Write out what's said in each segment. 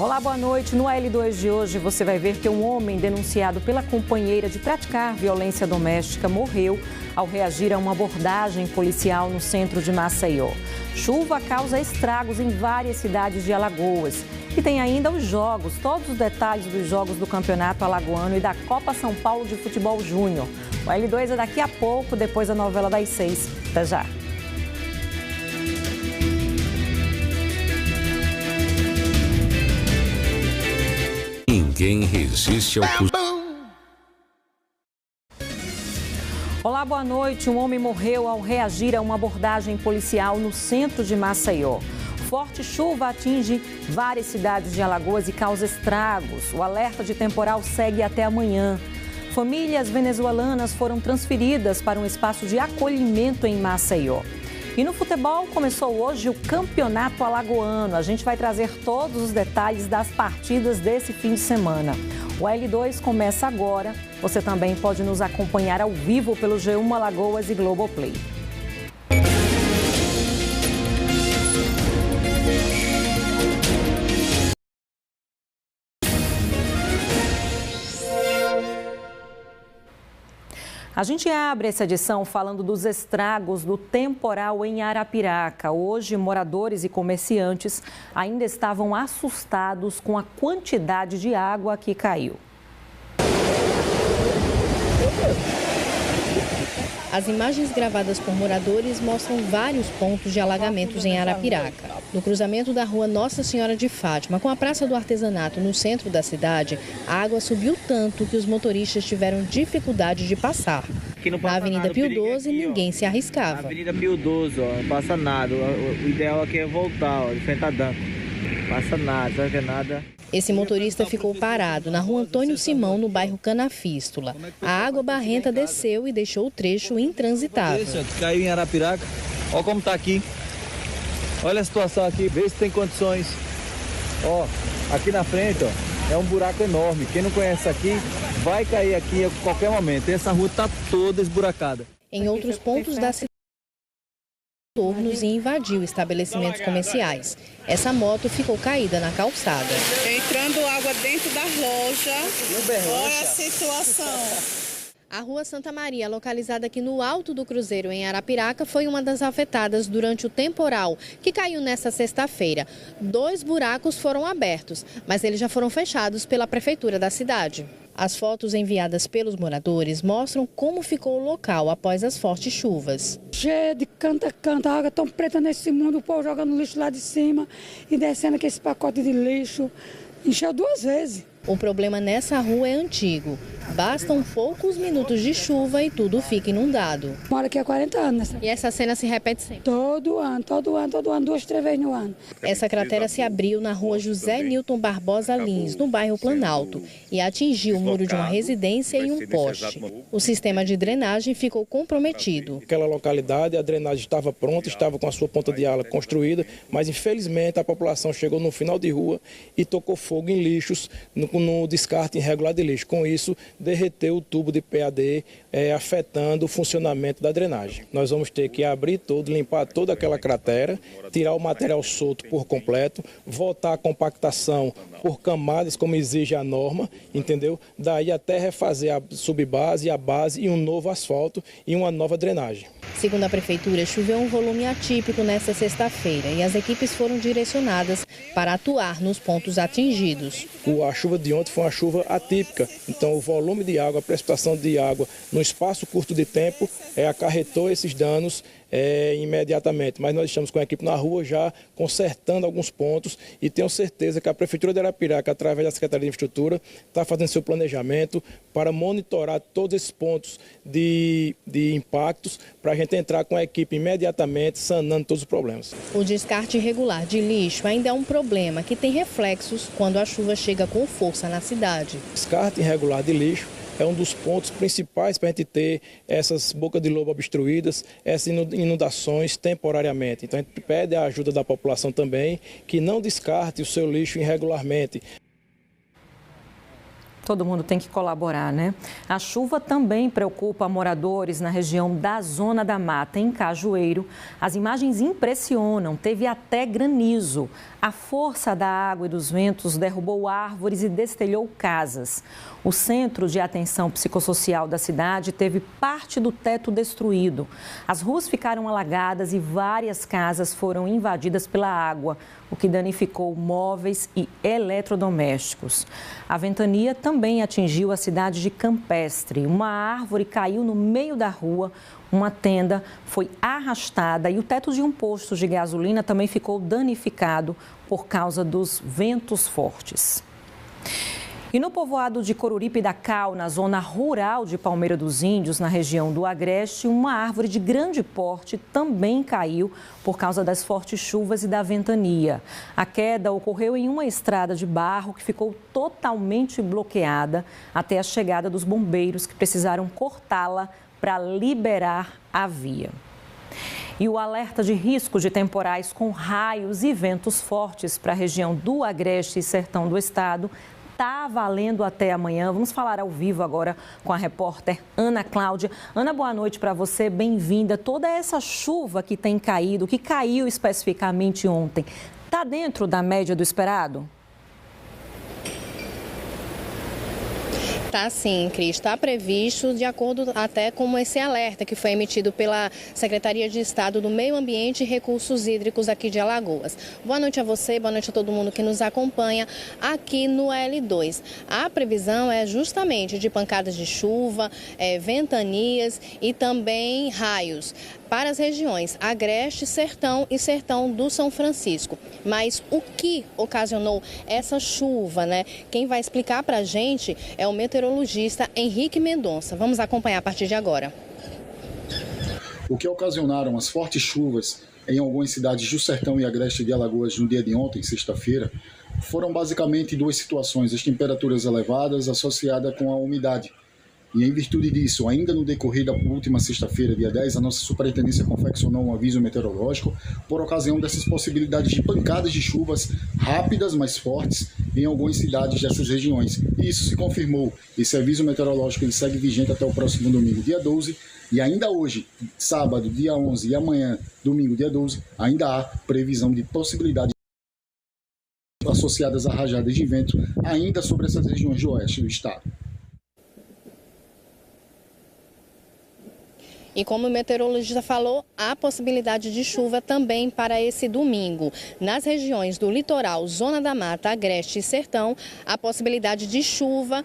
Olá, boa noite. No AL2 de hoje você vai ver que um homem denunciado pela companheira de praticar violência doméstica morreu ao reagir a uma abordagem policial no centro de Maceió. Chuva causa estragos em várias cidades de Alagoas. E tem ainda os jogos, todos os detalhes dos jogos do Campeonato Alagoano e da Copa São Paulo de Futebol Júnior. O AL2 é daqui a pouco, depois da novela das 6. Até já. Ninguém resiste ao... Olá, boa noite. Um homem morreu ao reagir a uma abordagem policial no centro de Maceió. Forte chuva atinge várias cidades de Alagoas e causa estragos. O alerta de temporal segue até amanhã. Famílias venezuelanas foram transferidas para um espaço de acolhimento em Maceió. E no futebol começou hoje o Campeonato Alagoano. A gente vai trazer todos os detalhes das partidas desse fim de semana. O AL2 começa agora. Você também pode nos acompanhar ao vivo pelo G1 Alagoas e Globoplay. A gente abre essa edição falando dos estragos do temporal em Arapiraca. Hoje, moradores e comerciantes ainda estavam assustados com a quantidade de água que caiu. As imagens gravadas por moradores mostram vários pontos de alagamentos em Arapiraca. No cruzamento da rua Nossa Senhora de Fátima com a Praça do Artesanato, no centro da cidade, a água subiu tanto que os motoristas tiveram dificuldade de passar. Na Avenida Pio XII, ninguém se arriscava. Na Avenida Pio XII, não passa nada. O ideal aqui é voltar, de frente a Danco. Passa nada, sabe que é nada. Esse motorista ficou parado na rua Antônio Simão, no bairro Canafístula. A água barrenta desceu e deixou o trecho intransitável. Caiu em Arapiraca, olha como está aqui. Olha a situação aqui, vê se tem condições. Ó, aqui na frente, ó, é um buraco enorme. Quem não conhece aqui, vai cair aqui a qualquer momento. Essa rua está toda esburacada. Em outros pontos da cidade, e invadiu estabelecimentos comerciais. Essa moto ficou caída na calçada. Entrando água dentro da loja. Olha a situação. A Rua Santa Maria, localizada aqui no alto do Cruzeiro, em Arapiraca, foi uma das afetadas durante o temporal, que caiu nesta sexta-feira. 2 buracos foram abertos, mas eles já foram fechados pela prefeitura da cidade. As fotos enviadas pelos moradores mostram como ficou o local após as fortes chuvas. Cheio de canta, água tão preta nesse mundo, o povo jogando lixo lá de cima e descendo aqui esse pacote de lixo. Encheu 2 vezes. O problema nessa rua é antigo. Bastam poucos minutos de chuva e tudo fica inundado. Moro aqui há 40 anos. E essa cena se repete sempre? Todo ano, 2, 3 vezes no ano. Essa cratera se abriu na rua José Nilton Barbosa Lins, no bairro Planalto, e atingiu o muro de uma residência e um poste. O sistema de drenagem ficou comprometido. Naquela localidade, a drenagem estava pronta, estava com a sua ponta de ala construída, mas infelizmente a população chegou no final de rua e tocou fogo em lixos, no descarte irregular de lixo. Com isso, derreteu o tubo de PAD, afetando o funcionamento da drenagem. Nós vamos ter que abrir tudo, limpar toda aquela cratera, tirar o material solto por completo, voltar a compactação por camadas, como exige a norma, entendeu? Daí até refazer a subbase, a base e um novo asfalto e uma nova drenagem. Segundo a prefeitura, choveu um volume atípico nesta sexta-feira e as equipes foram direcionadas para atuar nos pontos atingidos. A chuva de ontem foi uma chuva atípica, então o volume de água, a precipitação de água no espaço curto de tempo acarretou esses danos imediatamente. Mas nós estamos com a equipe na rua já consertando alguns pontos e tenho certeza que a Prefeitura de Arapiraca, através da Secretaria de Infraestrutura, está fazendo seu planejamento para monitorar todos esses pontos de impactos para a gente entrar com a equipe imediatamente sanando todos os problemas. O descarte irregular de lixo ainda é um problema que tem reflexos quando a chuva chega com força na cidade. Descarte irregular de lixo é um dos pontos principais para a gente ter essas bocas de lobo obstruídas, essas inundações temporariamente. Então a gente pede a ajuda da população também, que não descarte o seu lixo irregularmente. Todo mundo tem que colaborar, né? A chuva também preocupa moradores na região da Zona da Mata, em Cajueiro. As imagens impressionam, teve até granizo. A força da água e dos ventos derrubou árvores e destelhou casas. O Centro de Atenção Psicossocial da cidade teve parte do teto destruído. As ruas ficaram alagadas e várias casas foram invadidas pela água, o que danificou móveis e eletrodomésticos. A ventania também atingiu a cidade de Campestre. Uma árvore caiu no meio da rua, uma tenda foi arrastada e o teto de um posto de gasolina também ficou danificado por causa dos ventos fortes. E no povoado de Coruripe da Cal, na zona rural de Palmeira dos Índios, na região do Agreste, uma árvore de grande porte também caiu por causa das fortes chuvas e da ventania. A queda ocorreu em uma estrada de barro que ficou totalmente bloqueada até a chegada dos bombeiros, que precisaram cortá-la para liberar a via. E o alerta de risco de temporais com raios e ventos fortes para a região do Agreste e Sertão do Estado está valendo até amanhã. Vamos falar ao vivo agora com a repórter Ana Cláudia. Ana, boa noite para você, bem-vinda. Toda essa chuva que tem caído, que caiu especificamente ontem, está dentro da média do esperado? Tá sim, Cris. Está previsto de acordo até com esse alerta que foi emitido pela Secretaria de Estado do Meio Ambiente e Recursos Hídricos aqui de Alagoas. Boa noite a você, boa noite a todo mundo que nos acompanha aqui no L2. A previsão é justamente de pancadas de chuva, ventanias e também raios para as regiões Agreste, Sertão e Sertão do São Francisco. Mas o que ocasionou essa chuva, né? Quem vai explicar para a gente é o meteorologista Henrique Mendonça. Vamos acompanhar a partir de agora. O que ocasionaram as fortes chuvas em algumas cidades do Sertão e Agreste de Alagoas no dia de ontem, sexta-feira, foram basicamente duas situações: as temperaturas elevadas associadas com a umidade. E em virtude disso, ainda no decorrer da última sexta-feira, dia 10, a nossa superintendência confeccionou um aviso meteorológico por ocasião dessas possibilidades de pancadas de chuvas rápidas, mas fortes, em algumas cidades dessas regiões. E isso se confirmou. Esse aviso meteorológico ele segue vigente até o próximo domingo, dia 12, e ainda hoje, sábado, dia 11, e amanhã, domingo, dia 12, ainda há previsão de possibilidade associadas a rajadas de vento ainda sobre essas regiões do oeste do estado. E como o meteorologista falou, há possibilidade de chuva também para esse domingo. Nas regiões do litoral, Zona da Mata, Agreste e Sertão, há possibilidade de chuva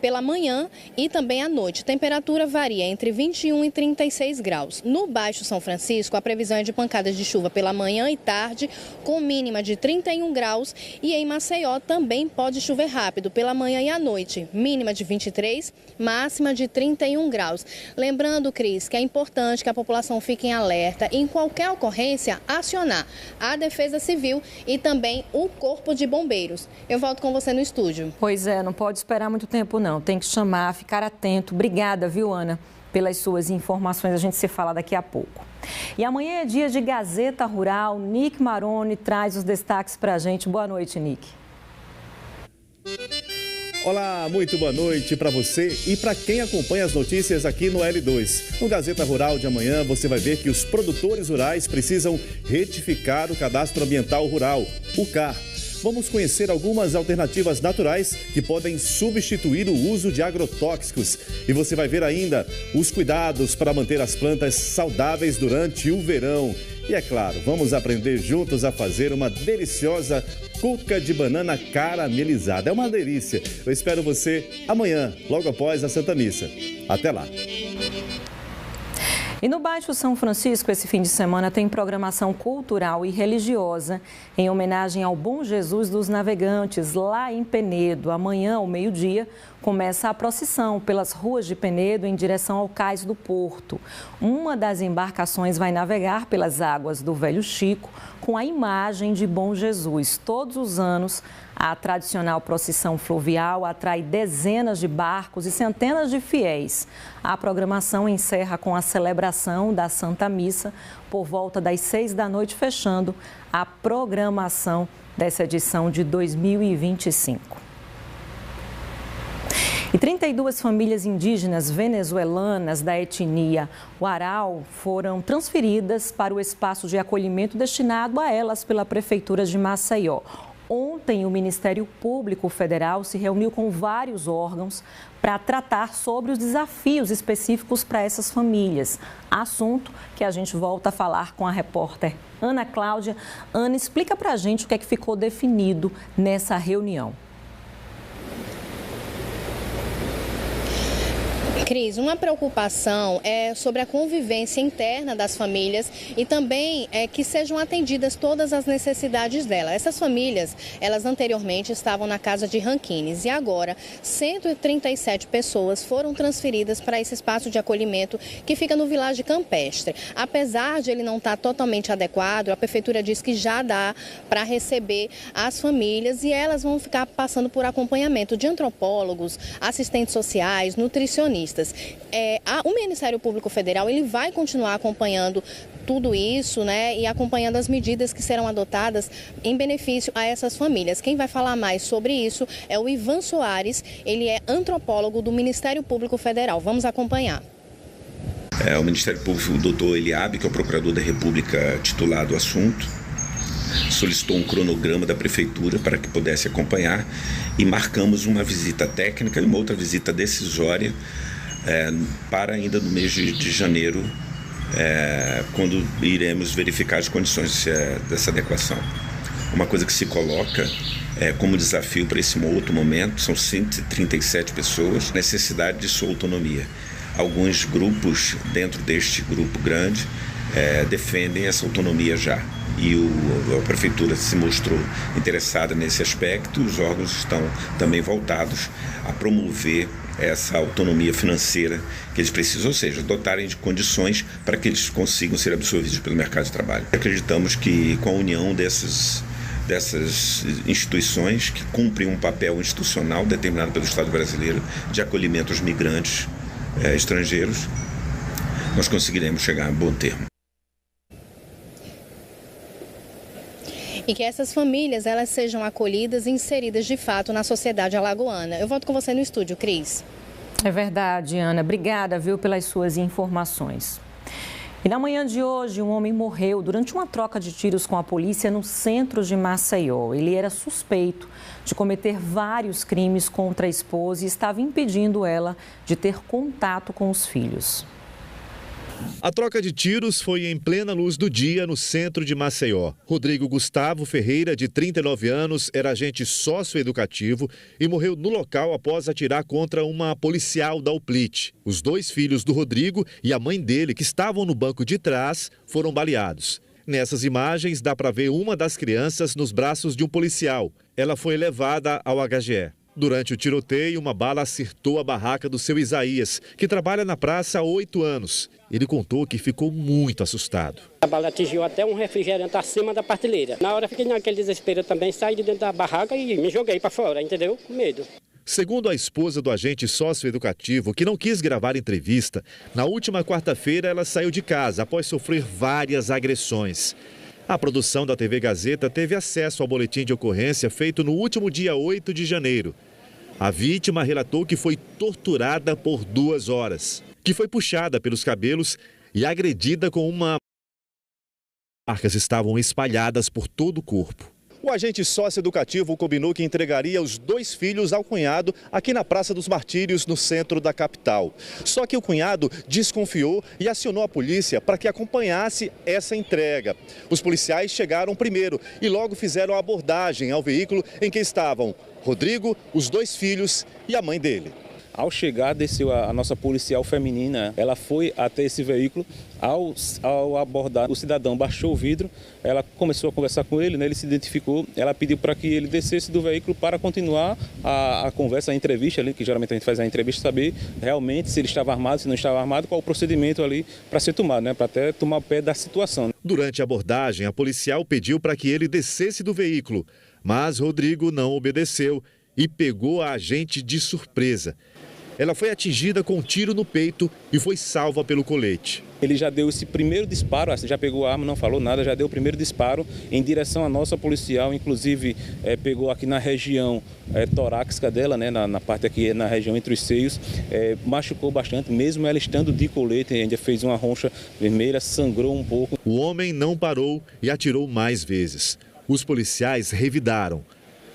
pela manhã e também à noite. Temperatura varia entre 21 e 36 graus. No Baixo São Francisco, a previsão é de pancadas de chuva pela manhã e tarde, com mínima de 31 graus. E em Maceió também pode chover rápido pela manhã e à noite. Mínima de 23, máxima de 31 graus. Lembrando, Cris, que é importante que a população fique em alerta e, em qualquer ocorrência, acionar a Defesa Civil e também o Corpo de Bombeiros. Eu volto com você no estúdio. Pois é, não pode esperar muito tempo não, tem que chamar, ficar atento. Obrigada, viu, Ana, pelas suas informações, a gente se fala daqui a pouco. E amanhã é dia de Gazeta Rural, Nick Maroni traz os destaques pra gente. Boa noite, Nick. Olá, muito boa noite para você e para quem acompanha as notícias aqui no L2. No Gazeta Rural de amanhã, você vai ver que os produtores rurais precisam retificar o Cadastro Ambiental Rural, o CAR. Vamos conhecer algumas alternativas naturais que podem substituir o uso de agrotóxicos. E você vai ver ainda os cuidados para manter as plantas saudáveis durante o verão. E é claro, vamos aprender juntos a fazer uma deliciosa cuca de banana caramelizada. É uma delícia. Eu espero você amanhã, logo após a Santa Missa. Até lá. E no Baixo São Francisco, esse fim de semana, tem programação cultural e religiosa em homenagem ao Bom Jesus dos Navegantes, lá em Penedo. Amanhã, ao meio-dia, começa a procissão pelas ruas de Penedo em direção ao cais do Porto. Uma das embarcações vai navegar pelas águas do Velho Chico com a imagem de Bom Jesus. Todos os anos, a tradicional procissão fluvial atrai dezenas de barcos e centenas de fiéis. A programação encerra com a celebração da Santa Missa por volta das 6 da noite, fechando a programação dessa edição de 2025. E 32 famílias indígenas venezuelanas da etnia Warao foram transferidas para o espaço de acolhimento destinado a elas pela Prefeitura de Maceió. Ontem, o Ministério Público Federal se reuniu com vários órgãos para tratar sobre os desafios específicos para essas famílias. Assunto que a gente volta a falar com a repórter Ana Cláudia. Ana, explica para a gente o que é que ficou definido nessa reunião. Cris, uma preocupação é sobre a convivência interna das famílias e também que sejam atendidas todas as necessidades delas. Essas famílias, elas anteriormente estavam na casa de Ranquines e agora 137 pessoas foram transferidas para esse espaço de acolhimento que fica no Vilage Campestre. Apesar de ele não estar totalmente adequado, a Prefeitura diz que já dá para receber as famílias e elas vão ficar passando por acompanhamento de antropólogos, assistentes sociais, nutricionistas. O Ministério Público Federal ele vai continuar acompanhando tudo isso, né, e acompanhando as medidas que serão adotadas em benefício a essas famílias. Quem vai falar mais sobre isso é o Ivan Soares, ele é antropólogo do Ministério Público Federal. Vamos acompanhar. O Ministério Público, o doutor Eliabe, que é o procurador da República titular do assunto, solicitou um cronograma da Prefeitura para que pudesse acompanhar e marcamos uma visita técnica e uma outra visita decisória para ainda no mês de janeiro, quando iremos verificar as condições dessa adequação. Uma coisa que se coloca como desafio para esse outro momento são 137 pessoas, necessidade de sua autonomia. Alguns grupos dentro deste grupo grande defendem essa autonomia já. E a Prefeitura se mostrou interessada nesse aspecto, os órgãos estão também voltados a promover essa autonomia financeira que eles precisam, ou seja, dotarem de condições para que eles consigam ser absorvidos pelo mercado de trabalho. Acreditamos que com a união dessas instituições que cumprem um papel institucional determinado pelo Estado brasileiro de acolhimento aos migrantes estrangeiros, nós conseguiremos chegar a bom termo. E que essas famílias elas sejam acolhidas e inseridas de fato na sociedade alagoana. Eu volto com você no estúdio, Cris. É verdade, Ana. Obrigada, viu, pelas suas informações. E na manhã de hoje, um homem morreu durante uma troca de tiros com a polícia no centro de Maceió. Ele era suspeito de cometer vários crimes contra a esposa e estava impedindo ela de ter contato com os filhos. A troca de tiros foi em plena luz do dia no centro de Maceió. Rodrigo Gustavo Ferreira, de 39 anos, era agente socioeducativo e morreu no local após atirar contra uma policial da UPLIT. Os dois filhos do Rodrigo e a mãe dele, que estavam no banco de trás, foram baleados. Nessas imagens dá para ver uma das crianças nos braços de um policial. Ela foi levada ao HGE. Durante o tiroteio, uma bala acertou a barraca do seu Isaías, que trabalha na praça há 8 anos. Ele contou que ficou muito assustado. A bala atingiu até um refrigerante acima da prateleira. Na hora fiquei naquele desespero também, saí de dentro da barraca e me joguei para fora, entendeu? Com medo. Segundo a esposa do agente socioeducativo, que não quis gravar entrevista, na última quarta-feira ela saiu de casa após sofrer várias agressões. A produção da TV Gazeta teve acesso ao boletim de ocorrência feito no último dia 8 de janeiro. A vítima relatou que foi torturada por 2 horas, que foi puxada pelos cabelos e agredida com uma... Marcas estavam espalhadas por todo o corpo. O agente socioeducativo combinou que entregaria os 2 filhos ao cunhado aqui na Praça dos Martírios, no centro da capital. Só que o cunhado desconfiou e acionou a polícia para que acompanhasse essa entrega. Os policiais chegaram primeiro e logo fizeram a abordagem ao veículo em que estavam Rodrigo, os 2 filhos e a mãe dele. Ao chegar, desceu a nossa policial feminina, ela foi até esse veículo, ao abordar o cidadão, baixou o vidro, ela começou a conversar com ele, né, ele se identificou, ela pediu para que ele descesse do veículo para continuar a conversa, a entrevista ali, que geralmente a gente faz a entrevista, saber realmente se ele estava armado, se não estava armado, qual o procedimento ali para ser tomado, né, para até tomar pé da situação. Durante a abordagem, a policial pediu para que ele descesse do veículo, mas Rodrigo não obedeceu e pegou a agente de surpresa. Ela foi atingida com um tiro no peito e foi salva pelo colete. Ele já deu esse primeiro disparo, já pegou a arma, não falou nada, já deu o primeiro disparo em direção à nossa policial, inclusive pegou aqui na região torácica dela, né, na parte aqui, na região entre os seios, machucou bastante, mesmo ela estando de colete, ainda fez uma roncha vermelha, sangrou um pouco. O homem não parou e atirou mais vezes. Os policiais revidaram.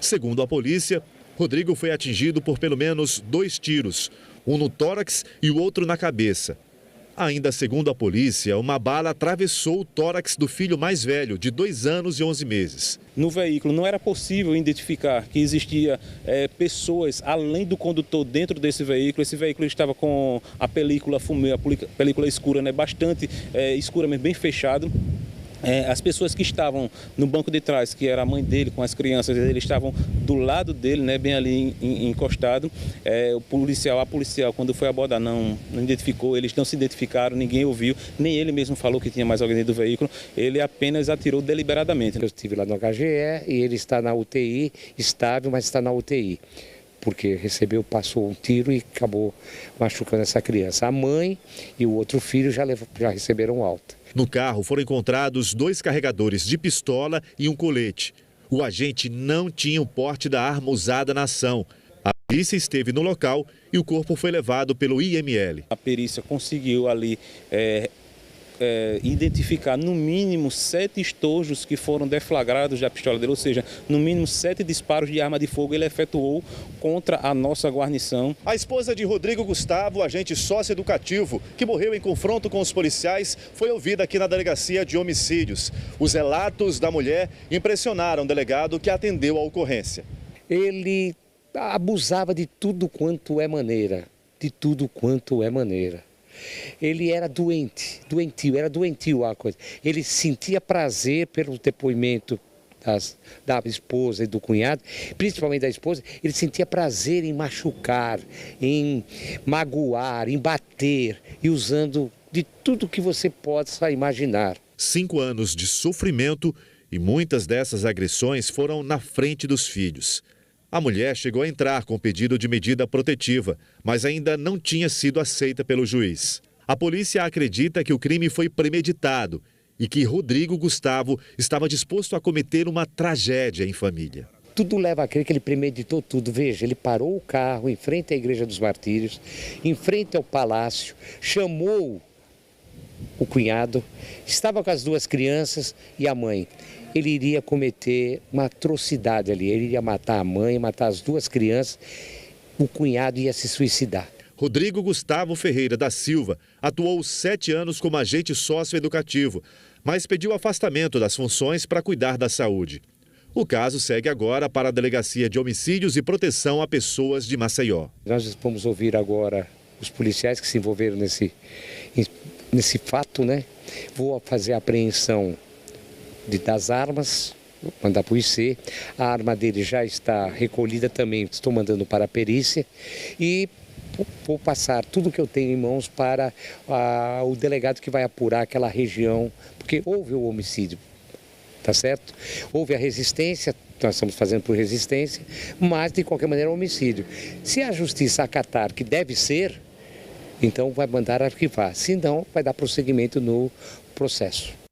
Segundo a polícia, Rodrigo foi atingido por pelo menos 2 tiros, um no tórax e o outro na cabeça. Ainda segundo a polícia, uma bala atravessou o tórax do filho mais velho, de 2 anos e 11 meses. No veículo não era possível identificar que existia pessoas além do condutor dentro desse veículo. Esse veículo estava com a película fumê, a película escura, né, bastante escura, mas bem fechado. As pessoas que estavam no banco de trás, que era a mãe dele com as crianças, eles estavam do lado dele, né, bem ali encostado. A policial, quando foi abordar, não identificou, eles não se identificaram, ninguém ouviu, nem ele mesmo falou que tinha mais alguém dentro do veículo, ele apenas atirou deliberadamente. Eu estive lá no HGE e ele está na UTI, estável, mas está na UTI. Porque passou um tiro e acabou machucando essa criança. A mãe e o outro filho já receberam alta. No carro foram encontrados 2 carregadores de pistola e um colete. O agente não tinha o porte da arma usada na ação. A polícia esteve no local e o corpo foi levado pelo IML. A perícia conseguiu ali identificar no mínimo 7 estojos que foram deflagrados da pistola dele, ou seja, no mínimo 7 disparos de arma de fogo ele efetuou contra a nossa guarnição. A esposa de Rodrigo Gustavo, agente socioeducativo, que morreu em confronto com os policiais, foi ouvida aqui na delegacia de homicídios. Os relatos da mulher impressionaram o delegado que atendeu a ocorrência. Ele abusava de tudo quanto é maneira, Ele era era doentio a coisa. Ele sentia prazer pelo depoimento da esposa e do cunhado, principalmente da esposa. Ele sentia prazer em machucar, em magoar, em bater e usando de tudo que você possa imaginar. 5 anos de sofrimento e muitas dessas agressões foram na frente dos filhos. A mulher chegou a entrar com pedido de medida protetiva, mas ainda não tinha sido aceita pelo juiz. A polícia acredita que o crime foi premeditado e que Rodrigo Gustavo estava disposto a cometer uma tragédia em família. Tudo leva a crer que ele premeditou tudo. Veja, ele parou o carro em frente à Igreja dos Martírios, em frente ao palácio, chamou o cunhado, estava com as 2 crianças e a mãe. Ele iria cometer uma atrocidade ali, ele iria matar a mãe, matar as 2 crianças, o cunhado ia se suicidar. Rodrigo Gustavo Ferreira da Silva atuou 7 anos como agente socioeducativo, mas pediu afastamento das funções para cuidar da saúde. O caso segue agora para a Delegacia de Homicídios e Proteção a Pessoas de Maceió. Nós vamos ouvir agora os policiais que se envolveram nesse fato, né? Vou fazer a apreensão das armas, mandar para o IC. A arma dele já está recolhida também, estou mandando para a perícia e vou passar tudo que eu tenho em mãos para o delegado que vai apurar aquela região, porque houve o homicídio, tá certo? Houve a resistência, nós estamos fazendo por resistência, mas de qualquer maneira é um homicídio. Se a justiça acatar que deve ser, então vai mandar arquivar, se não vai dar prosseguimento no processo.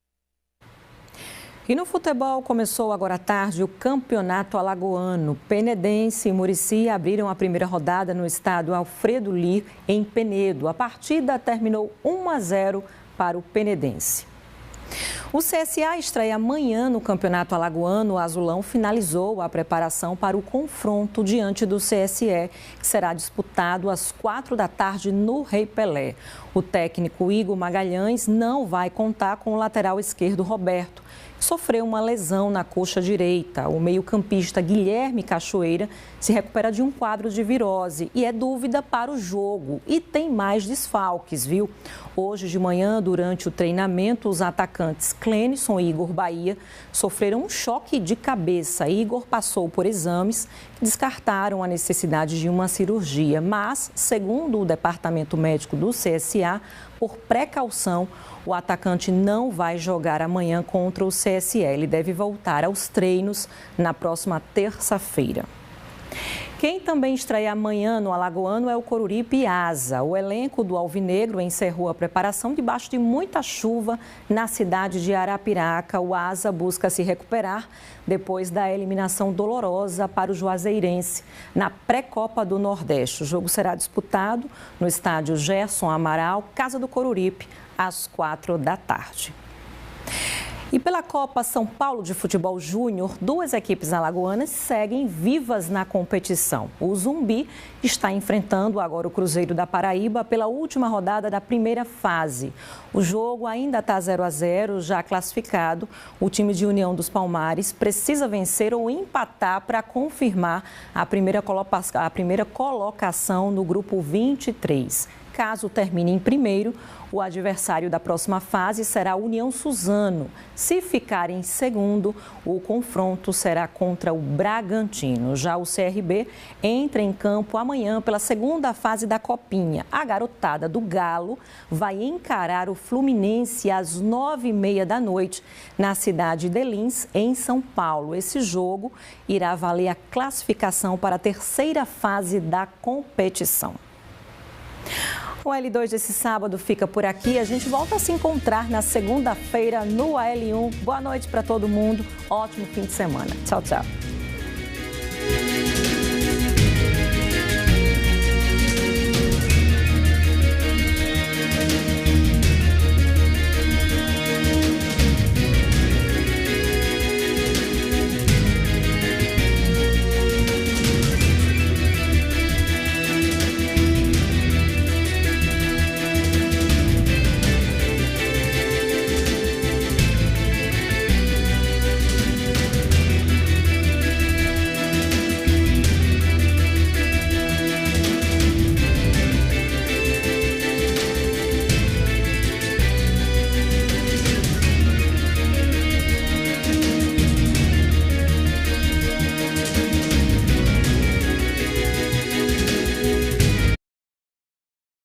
E no futebol começou agora à tarde o Campeonato Alagoano. Penedense e Murici abriram a primeira rodada no estádio Alfredo Lir, em Penedo. A partida terminou 1-0 para o Penedense. O CSA estreia amanhã no Campeonato Alagoano. O Azulão finalizou a preparação para o confronto diante do CSE, que será disputado às 16h no Rei Pelé. O técnico Igor Magalhães não vai contar com o lateral esquerdo Roberto, que sofreu uma lesão na coxa direita. O meio-campista Guilherme Cachoeira se recupera de um quadro de virose e é dúvida para o jogo. E tem mais desfalques, viu? Hoje de manhã, durante o treinamento, os atacantes Clenison e Igor Bahia sofreram um choque de cabeça. Igor passou por exames que descartaram a necessidade de uma cirurgia, mas, segundo o departamento médico do CSA, por precaução, o atacante não vai jogar amanhã contra o CSE. Ele deve voltar aos treinos na próxima terça-feira. Quem também estreia amanhã no Alagoano é o Coruripe Asa. O elenco do Alvinegro encerrou a preparação debaixo de muita chuva na cidade de Arapiraca. O Asa busca se recuperar depois da eliminação dolorosa para o Juazeirense na pré-Copa do Nordeste. O jogo será disputado no estádio Gerson Amaral, Casa do Coruripe, às 16h. E pela Copa São Paulo de Futebol Júnior, 2 equipes alagoanas seguem vivas na competição. O Zumbi está enfrentando agora o Cruzeiro da Paraíba pela última rodada da primeira fase. O jogo ainda está 0-0, já classificado. O time de União dos Palmares precisa vencer ou empatar para confirmar a primeira colocação no grupo 23. Caso termine em primeiro, o adversário da próxima fase será a União Suzano. Se ficar em segundo, o confronto será contra o Bragantino. Já o CRB entra em campo amanhã pela segunda fase da Copinha. A garotada do Galo vai encarar o Fluminense às 21h30 na cidade de Lins, em São Paulo. Esse jogo irá valer a classificação para a terceira fase da competição. O L2 desse sábado fica por aqui. A gente volta a se encontrar na segunda-feira no AL1. Boa noite para todo mundo. Ótimo fim de semana. Tchau, tchau.